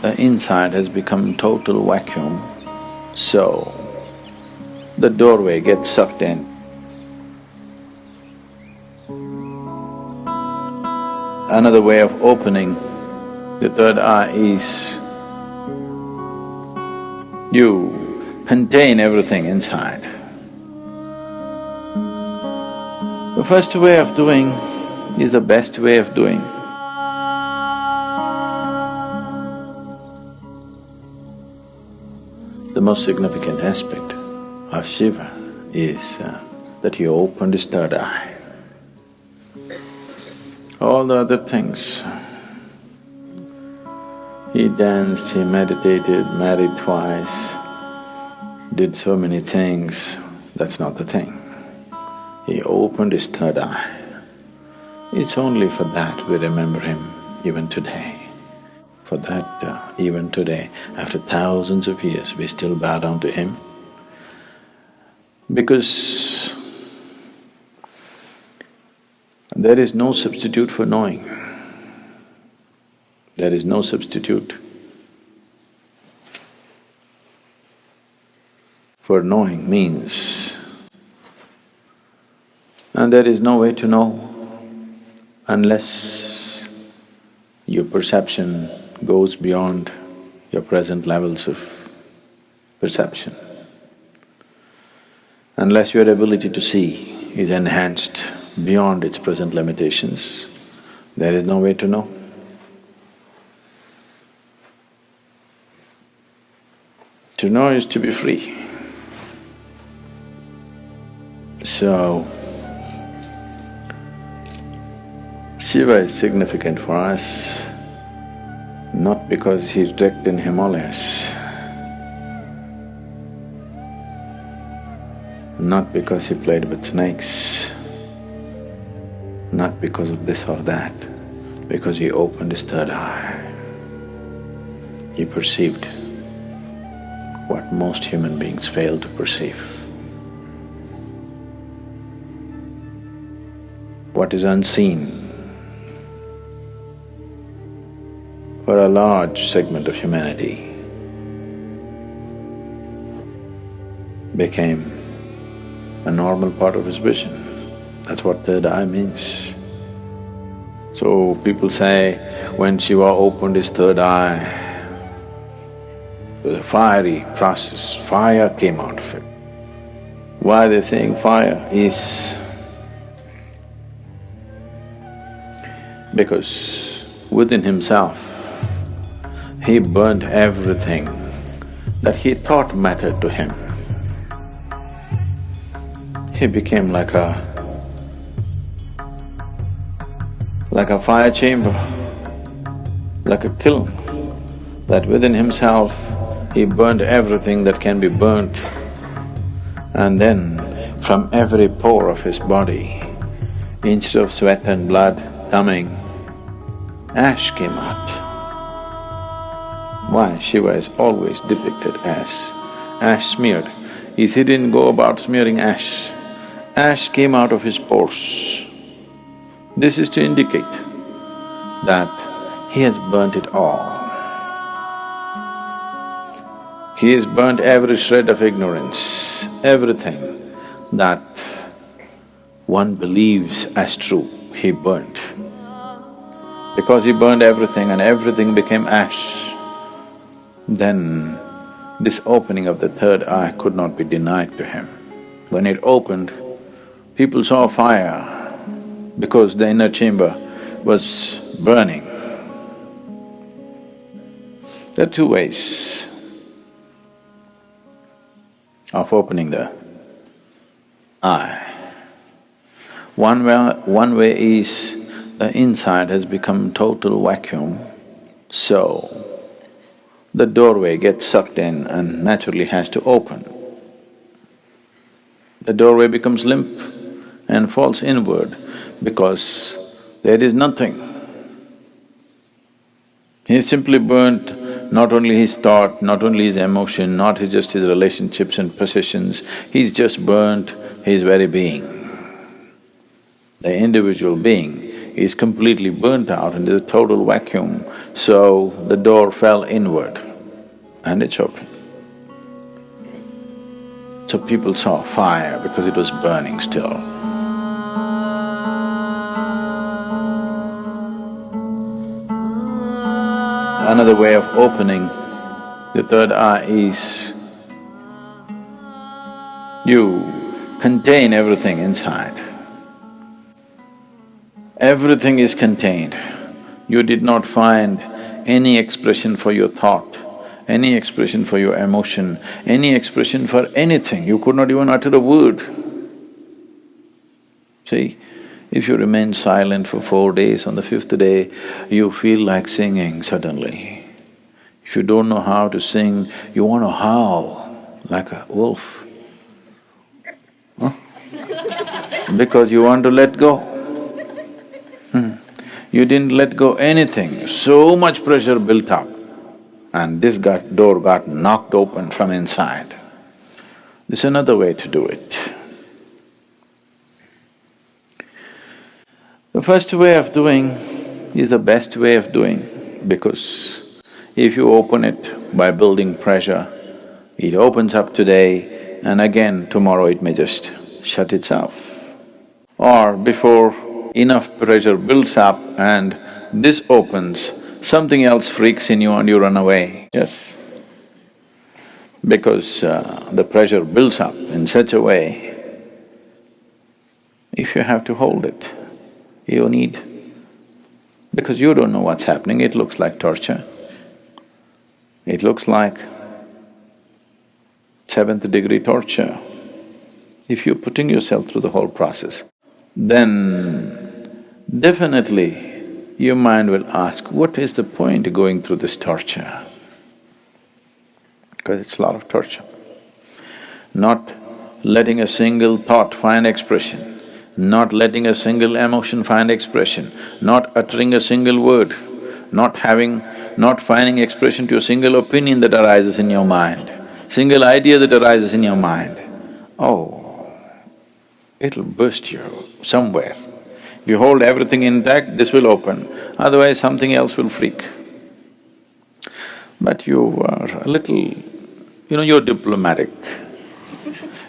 the inside has become total vacuum, so the doorway gets sucked in. Another way of opening the third eye is you contain everything inside. The first way of doing is the best way of doing. The most significant aspect of Shiva is that he opened his third eye. All the other things, he danced, he meditated, married twice, did so many things, that's not the thing. He opened his third eye. It's only for that we remember him even today. For that, even today, after thousands of years, we still bow down to him. Because there is no substitute for knowing. There is no substitute for knowing means. And there is no way to know unless your perception goes beyond your present levels of perception. Unless your ability to see is enhanced beyond its present limitations, there is no way to know. To know is to be free. So, Shiva is significant for us not because he's wrecked in Himalayas, not because he played with snakes, not because of this or that, because he opened his third eye. He perceived what most human beings fail to perceive. What is unseen for a large segment of humanity became a normal part of his vision. That's what third eye means. So people say, when Shiva opened his third eye, it was a fiery process, fire came out of it. Why they're saying fire is because within himself, he burnt everything that he thought mattered to him. He became like a fire chamber, like a kiln, that within himself he burnt everything that can be burnt. And then from every pore of his body, instead of sweat and blood coming, ash came out. Why? Shiva is always depicted as ash smeared. He didn't go about smearing ash. Ash came out of his pores. This is to indicate that he has burnt it all. He has burnt every shred of ignorance, everything that one believes as true, he burnt. Because he burned everything and everything became ash, then this opening of the third eye could not be denied to him. When it opened, people saw fire because the inner chamber was burning. There are two ways of opening the eye. One way is the inside has become total vacuum, so the doorway gets sucked in and naturally has to open. The doorway becomes limp and falls inward because there is nothing. He simply burnt not only his thought, not only his emotion, not just his relationships and possessions, he's just burnt his very being. The individual being is completely burnt out and there's a total vacuum, so the door fell inward and it's open. So people saw fire because it was burning still. Another way of opening the third eye is you contain everything inside. Everything is contained. You did not find any expression for your thought, any expression for your emotion, any expression for anything. You could not even utter a word. See, if you remain silent for 4 days, on the 5th day, you feel like singing suddenly. If you don't know how to sing, you want to howl like a wolf. Huh? Because you want to let go. You didn't let go anything, so much pressure built up, and this door got knocked open from inside. This is another way to do it. The first way of doing is the best way of doing, because if you open it by building pressure, it opens up today and again tomorrow it may just shut itself. Or before enough pressure builds up and this opens, something else freaks in you and you run away. Yes. Because the pressure builds up in such a way, if you have to hold it, you need… because you don't know what's happening, it looks like torture. It looks like 7th degree torture. If you're putting yourself through the whole process, then definitely your mind will ask, what is the point of going through this torture? Because it's a lot of torture. Not letting a single thought find expression, not letting a single emotion find expression, not uttering a single word, not finding expression to a single opinion that arises in your mind, single idea that arises in your mind. Oh, it'll burst you somewhere. If you hold everything intact, this will open, otherwise something else will freak. But you are a little… you're diplomatic.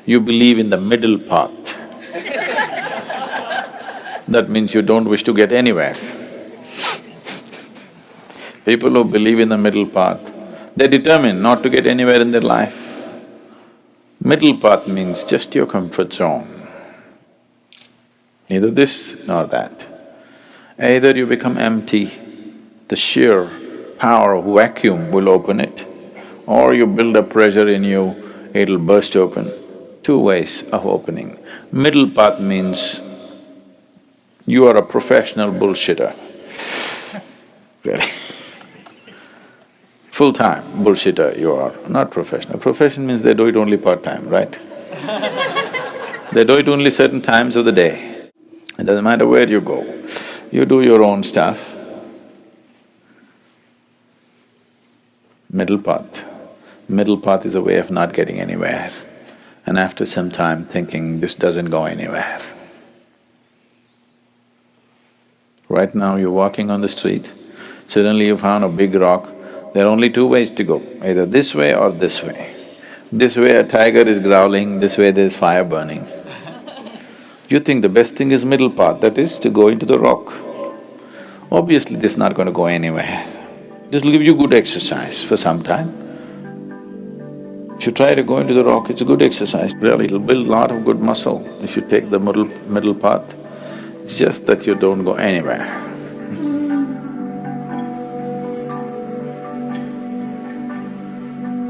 You believe in the middle path. That means you don't wish to get anywhere. People who believe in the middle path, they're determined not to get anywhere in their life. Middle path means just your comfort zone. Neither this nor that. Either you become empty, the sheer power of vacuum will open it, or you build up pressure in you, it'll burst open. 2 ways of opening. Middle path means you are a professional bullshitter. Really. Full-time bullshitter you are, not professional. Profession means they do it only part-time, right? They do it only certain times of the day. It doesn't matter where you go, you do your own stuff. Middle path. Middle path is a way of not getting anywhere, and after some time thinking, this doesn't go anywhere. Right now you're walking on the street, suddenly you found a big rock, there are only 2 ways to go, either this way or this way. This way a tiger is growling, this way there's fire burning. You think the best thing is middle path, that is to go into the rock. Obviously this is not going to go anywhere. This will give you good exercise for some time. If you try to go into the rock, it's a good exercise, really, it'll build a lot of good muscle if you take the middle path. It's just that you don't go anywhere.